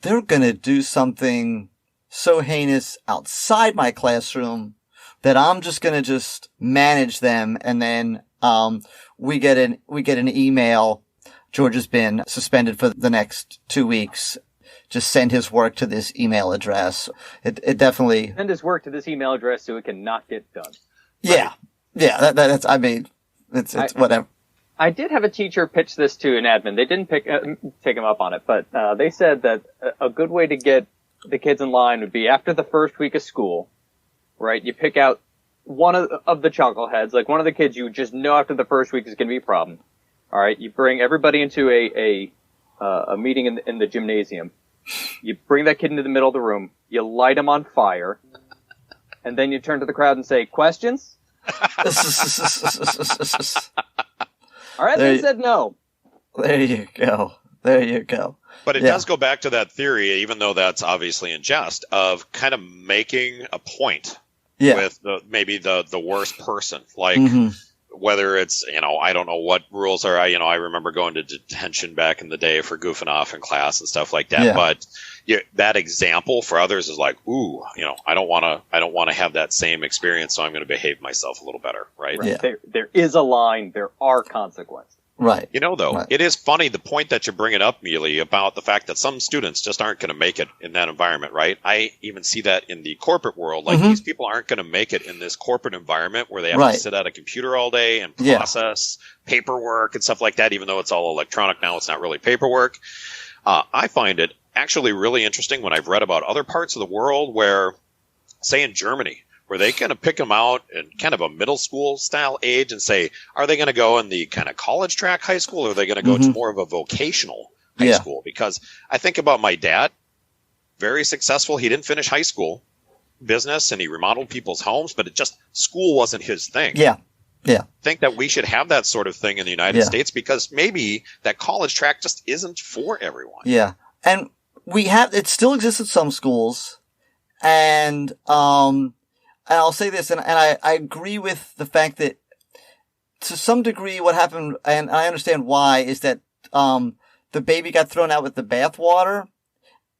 They're going to do something so heinous outside my classroom that I'm just going to just manage them. And then, we get an email. George has been suspended for the next 2 weeks. Just send his work to this email address. It definitely send his work to this email address so it can not get done. Yeah. Right? Yeah. That's, I mean, it's whatever. I did have a teacher pitch this to an admin. They didn't take him up on it, but they said that a good way to get the kids in line would be after the first week of school, right? You pick out one of the chuckleheads, like one of the kids you just know after the first week is going to be a problem. All right, you bring everybody into a meeting in the gymnasium. You bring that kid into the middle of the room. You light him on fire, and then you turn to the crowd and say, "Questions?" All right, they said no. There you go. But it does go back to that theory, even though that's obviously in jest, of kind of making a point with maybe the worst person. Like, whether it's, I don't know what rules are. I remember going to detention back in the day for goofing off in class and stuff like that. Yeah. But that example for others is like, ooh, I don't want to have that same experience, so I'm going to behave myself a little better, right? Yeah. There is a line. There are consequences. Right. It is funny, the point that you're bringing up, Mealy, about the fact that some students just aren't going to make it in that environment, right? I even see that in the corporate world. Like, these people aren't going to make it in this corporate environment where they have to sit at a computer all day and process paperwork and stuff like that, even though it's all electronic now. It's not really paperwork. I find it actually really interesting when I've read about other parts of the world where, say in Germany, where they kind of pick them out in kind of a middle school style age and say, are they going to go in the kind of college track high school, or are they going to go to more of a vocational high school? Because I think about my dad, very successful. He didn't finish high school business and he remodeled people's homes, but school wasn't his thing. Yeah. Yeah. I think that we should have that sort of thing in the United States, because maybe that college track just isn't for everyone. Yeah. And it still exists at some schools, and I'll say this, and I agree with the fact that to some degree what happened, and I understand why, is that the baby got thrown out with the bathwater.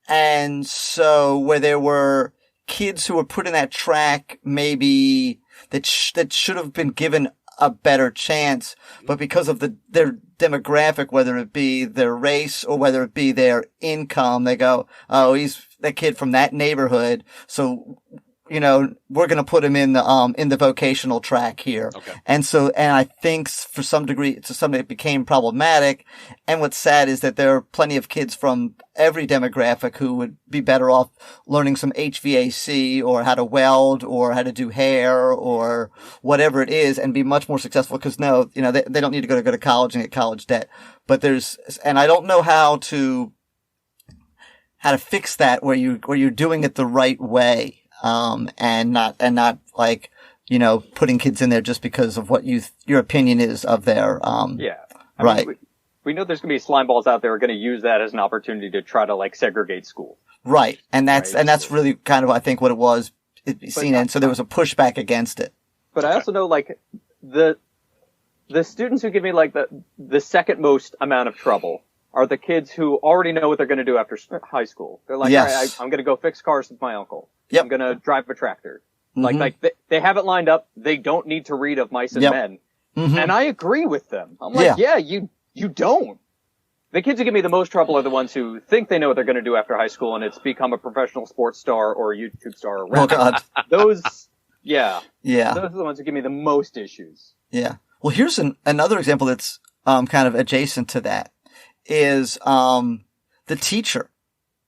And so where there were kids who were put in that track maybe that should have been given a better chance, but because of their demographic, whether it be their race or whether it be their income, they go, oh, he's that kid from that neighborhood, so we're going to put him in the vocational track here. Okay. And I think to some degree it became problematic. And what's sad is that there are plenty of kids from every demographic who would be better off learning some HVAC or how to weld or how to do hair or whatever it is and be much more successful, because they don't need to go to college and get college debt. But and I don't know how to fix that where you're doing it the right way. And not like, putting kids in there just because of what your opinion is of their, I mean, we know there's going to be slime balls out there who are going to use that as an opportunity to try to segregate schools. Right. And that's really kind of, I think, what it was seen. And so there was a pushback against it. But I also know, the students who give me, the second most amount of trouble are the kids who already know what they're going to do after high school. They're like, all right, I'm going to go fix cars with my uncle. Yep. I'm going to drive a tractor. They have it lined up. They don't need to read of Mice and Men. Mm-hmm. And I agree with them. I'm like, you don't. The kids who give me the most trouble are the ones who think they know what they're going to do after high school, and it's become a professional sports star or a YouTube star or rapper. Oh, God. Those are the ones who give me the most issues. Yeah. Well, here's another example that's kind of adjacent to that is the teacher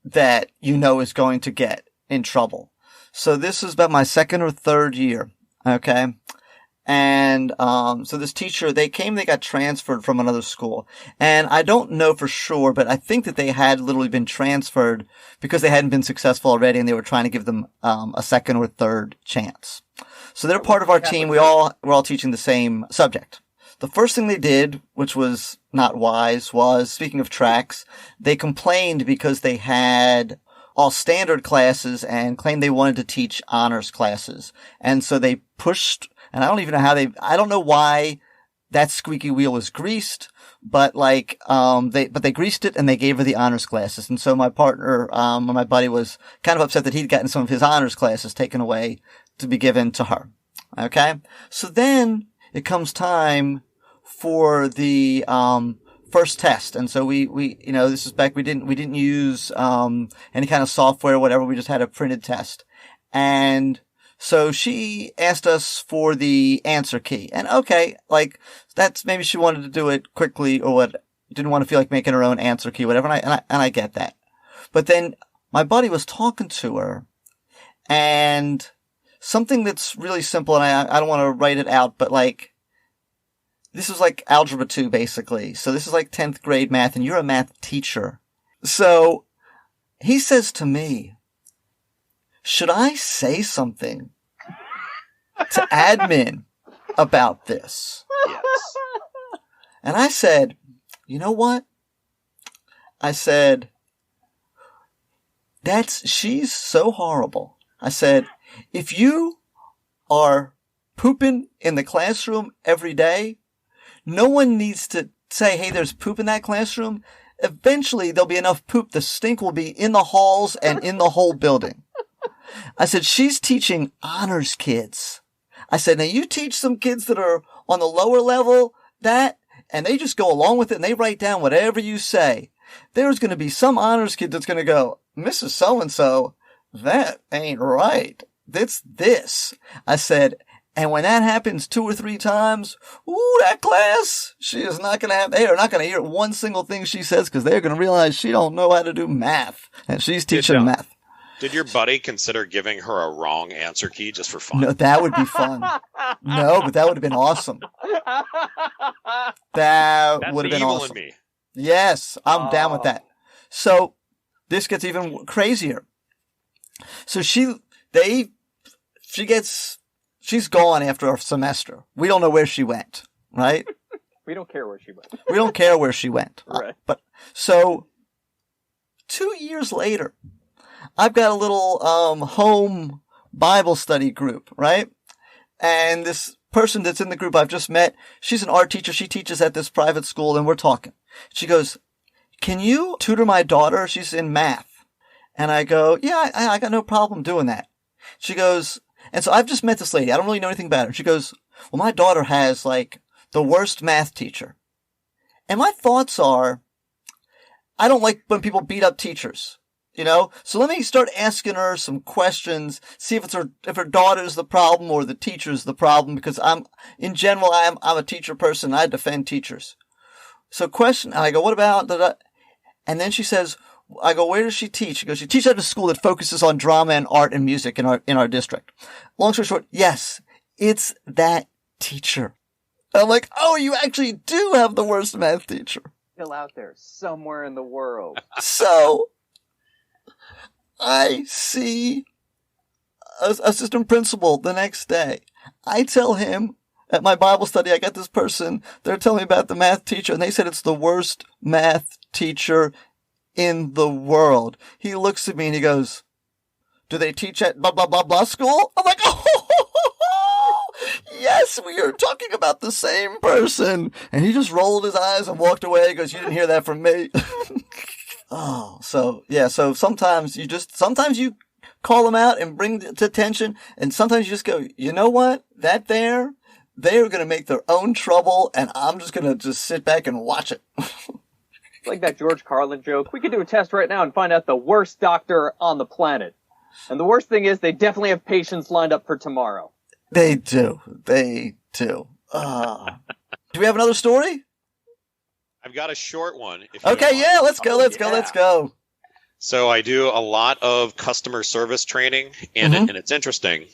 that is going to get in trouble. So this is about my second or third year, okay? And so this teacher, they got transferred from another school. And I don't know for sure, but I think that they had literally been transferred because they hadn't been successful already and they were trying to give them a second or third chance. So they're part of our team. We're all teaching the same subject. The first thing they did, which was not wise, was, speaking of tracks, they complained because they had all standard classes and claimed they wanted to teach honors classes. And so they pushed, and I don't even know I don't know why that squeaky wheel was greased, but they greased it and they gave her the honors classes. And so my partner, my buddy was kind of upset that he'd gotten some of his honors classes taken away to be given to her. Okay. So then it comes time for the, first test. And so we, this is back, we didn't use, any kind of software or whatever. We just had a printed test. And so she asked us for the answer key. And okay, that's maybe she wanted to do it quickly or what, didn't want to feel like making her own answer key, whatever. And I get that. But then my buddy was talking to her and something that's really simple, and I don't want to write it out, but this is like Algebra 2, basically. So this is like 10th grade math, and you're a math teacher. So he says to me, should I say something to admin about this? Yes. And I said, you know what? I said, she's so horrible. I said, if you are pooping in the classroom every day, no one needs to say, hey, there's poop in that classroom. Eventually, there'll be enough poop. The stink will be in the halls and in the whole building. I said, she's teaching honors kids. I said, now you teach some kids that are on the lower level and they just go along with it and they write down whatever you say. There's going to be some honors kid that's going to go, Mrs. So-and-so, that ain't right. It's this. I said, and when that happens 2 or 3 times, that class, they are not going to hear one single thing she says because they're going to realize she don't know how to do math. And she's teaching math. Did your buddy consider giving her a wrong answer key just for fun? No, that would be fun. No, but that would have been awesome. That's would have been awesome. In me. Yes, I'm down with that. So this gets even crazier. So she's gone after a semester. We don't know where she went, right? We don't care where she went. We don't care where she went. Right. But so 2 years later, I've got a little home Bible study group, right? And this person that's in the group I've just met, she's an art teacher. She teaches at this private school, and we're talking. She goes, can you tutor my daughter? She's in math. And I go, yeah, I got no problem doing that. She goes, and so I've just met this lady. I don't really know anything about her. She goes, well, my daughter has the worst math teacher. And my thoughts are, I don't like when people beat up teachers, So let me start asking her some questions, see if her daughter's the problem or the teacher's the problem, because I'm a teacher person. I defend teachers. So question, and I go, what about that? And then she says, I go, where does she teach? She goes, she teaches at a school that focuses on drama and art and music in our district. Long story short, yes, it's that teacher. And I'm like, oh, you actually do have the worst math teacher. Still out there somewhere in the world. So I see assistant principal the next day. I tell him at my Bible study, I got this person, they're telling me about the math teacher, and they said it's the worst math teacher in the world. He looks at me and he goes, do they teach at blah, blah, blah, blah school? I'm like, oh, yes, we are talking about the same person. And he just rolled his eyes and walked away. He goes, you didn't hear that from me. So sometimes you call them out and bring it to attention. And sometimes you just go, you know what? They're going to make their own trouble. And I'm just going to just sit back and watch it. Like that George Carlin joke. We could do a test right now and find out the worst doctor on the planet. And the worst thing is they definitely have patients lined up for tomorrow. They do. Do we have another story? I've got a short one. Okay, yeah, let's go. So I do a lot of customer service training, and it's interesting.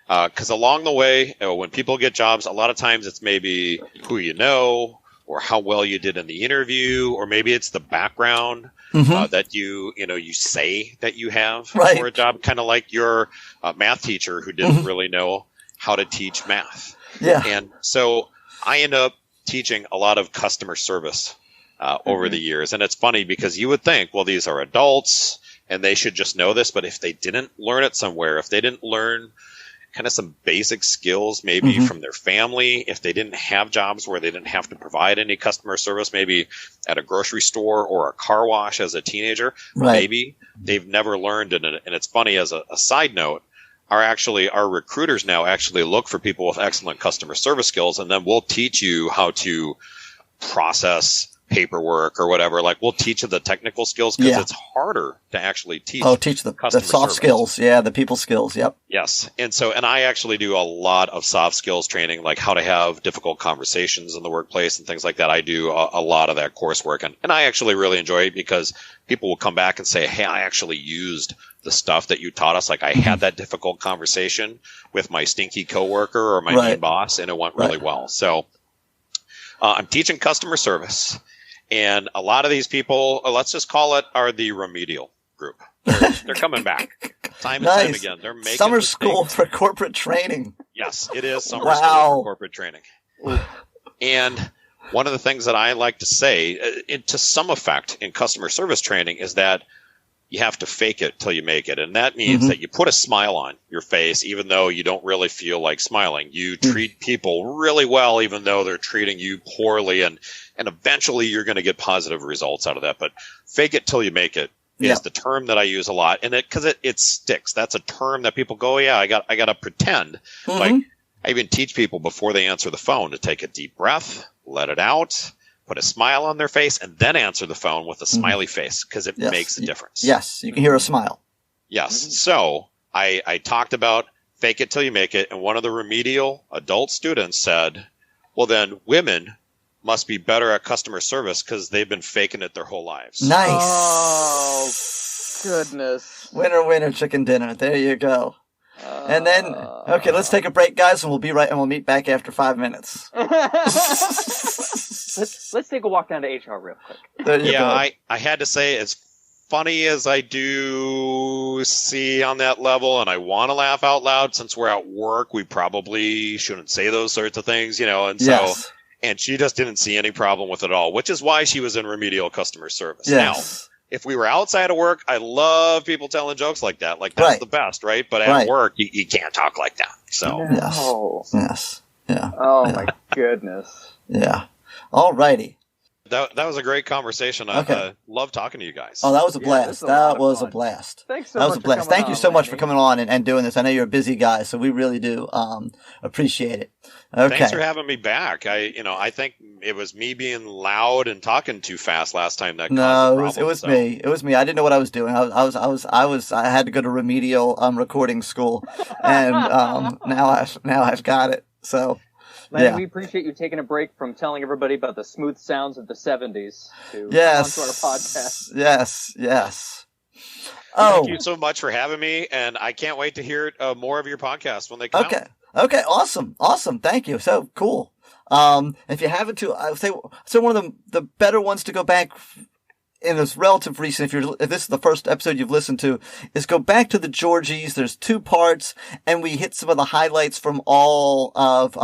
Because along the way, when people get jobs, a lot of times it's maybe who you know or how well you did in the interview, or maybe it's the background that you say that you have for a job, kind of like your math teacher who didn't really know how to teach math. Yeah. And so I end up teaching a lot of customer service over the years. And it's funny because you would think, well, these are adults and they should just know this. But if they didn't learn it somewhere, if they didn't learn kind of some basic skills, maybe from their family, if they didn't have jobs where they didn't have to provide any customer service, maybe at a grocery store or a car wash as a teenager, maybe they've never learned it. And it's funny, as a side note, our recruiters now actually look for people with excellent customer service skills, and then we'll teach you how to process paperwork or whatever. Like, we'll teach you the technical skills because it's harder to actually teach. Teach the soft service skills. Yeah, the people skills. Yep. Yes. And I actually do a lot of soft skills training, like how to have difficult conversations in the workplace and things like that. I do a lot of that coursework, and I actually really enjoy it because people will come back and say, hey, I actually used the stuff that you taught us. Like, I had that difficult conversation with my stinky coworker or my mean boss, and it went really well. So I'm teaching customer service. And a lot of these people, let's just call it, are the remedial group. They're coming back time and time again. They're making summer school for corporate training. Yes, it is summer school for corporate training. And one of the things that I like to say, to some effect in customer service training, is that you have to fake it till you make it. And that means that you put a smile on your face, even though you don't really feel like smiling. You treat people really well, even though they're treating you poorly. And eventually you're going to get positive results out of that. But fake it till you make it is the term that I use a lot. And because it sticks. That's a term that people go, I got to pretend. Like, I even teach people before they answer the phone to take a deep breath, let it out, put a smile on their face, and then answer the phone with a smiley face, because it makes a difference. Yes, you can hear a smile. Yes. So I talked about fake it till you make it, and one of the remedial adult students said, well, then women must be better at customer service because they've been faking it their whole lives. Nice. Oh, goodness. Winner, winner, chicken dinner. There you go. And then, okay, let's take a break, guys, and we'll meet back after 5 minutes. Let's take a walk down to HR real quick. There you go. I had to say, as funny as I do see on that level, and I want to laugh out loud, since we're at work, we probably shouldn't say those sorts of things, and so, and she just didn't see any problem with it at all, which is why she was in remedial customer service. Now, if we were outside of work, I love people telling jokes like that. Like, that's the best, right? But at work, you can't talk like that. So Yes. Yeah. Oh my goodness. Yeah. All righty. That was a great conversation. I love talking to you guys. Oh, that was a blast. That was a blast. Thanks so much. That was a blast. Thank you so much for coming on and doing this. I know you're a busy guy, so we really do appreciate it. Okay. Thanks for having me back. I think it was me being loud and talking too fast last time that caused the problem. It was me. It was me. I didn't know what I was doing. I had to go to remedial recording school, and now I've got it. So. Lanny, we appreciate you taking a break from telling everybody about the smooth sounds of the 70s to onto our podcast. Yes. Thank you so much for having me, and I can't wait to hear more of your podcasts when they come out. Okay, awesome. Thank you. So cool. If you haven't, I would say one of the better ones to go back in this relative recent, if this is the first episode you've listened to, is go back to the Georgies. There's 2 parts, and we hit some of the highlights from all of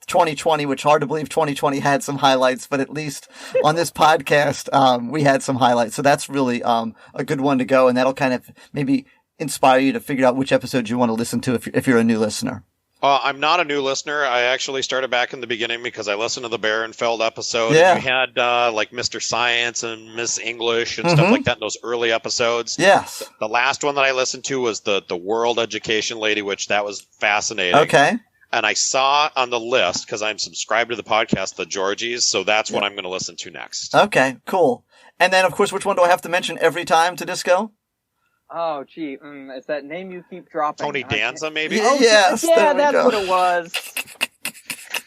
2020, which hard to believe 2020 had some highlights, but at least on this podcast, we had some highlights. So that's really a good one to go, and that'll kind of maybe inspire you to figure out which episodes you want to listen to if you're a new listener. I'm not a new listener. I actually started back in the beginning because I listened to the Barenfeld episode. Yeah. And you had like Mr. Science and Miss English and stuff like that in those early episodes. Yes. The last one that I listened to was the World Education Lady, which that was fascinating. Okay. And I saw on the list, because I'm subscribed to the podcast, the Georgies, so that's what I'm going to listen to next. Okay, cool. And then, of course, which one do I have to mention every time to Disco? Oh, gee, it's that name you keep dropping. Tony Danza, maybe? Yes, that's what it was.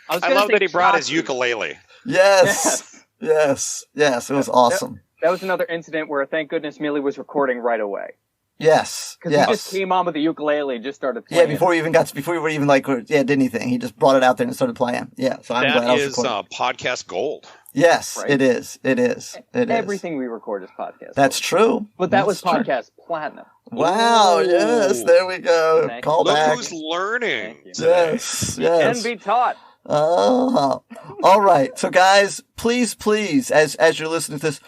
I love that he brought his ukulele. Yes, it was awesome. That was another incident where, thank goodness, Millie was recording right away. Yes. Because Yes. he just came on with the ukulele and just started Yeah, playing. before we were even like, did anything. He just brought it out there and started playing. Yeah, so I'm glad I That was is recording. podcast gold. Yes, Right? it is. It is. It is. Everything we record is podcast. That's true. But that was That's true. podcast platinum. Wow, Ooh. yes, there we go. Thank Call you. Look back. who's learning. Thank you. today. Yes, Can yes. be taught. Oh. All right. So guys, please, as you're listening to this,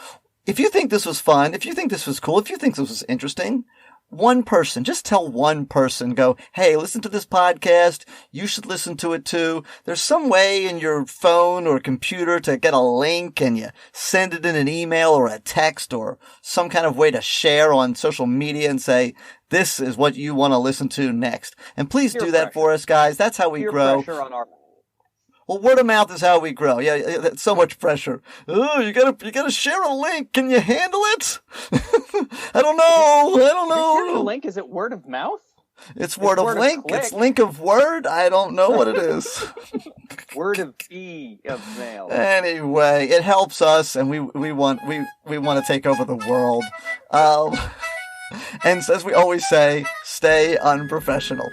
if you think this was fun, if you think this was cool, if you think this was interesting, one person, just tell one person, go, hey, listen to this podcast. You should listen to it too. There's some way in your phone or computer to get a link and you send it in an email or a text or some kind of way to share on social media and say, this is what you want to listen to next. And please Peer do that for us, guys. That's how we Peer grow. pressure on our. Well, word of mouth is how we grow. Yeah, that's so much pressure. Oh, you gotta share a link. Can you handle it? I don't know. The link, is it word of mouth? It's word of word of link. click. It's link of word. I don't know what it is. Word of mail. Anyway, it helps us, and we want to take over the world. And as we always say, stay unprofessional.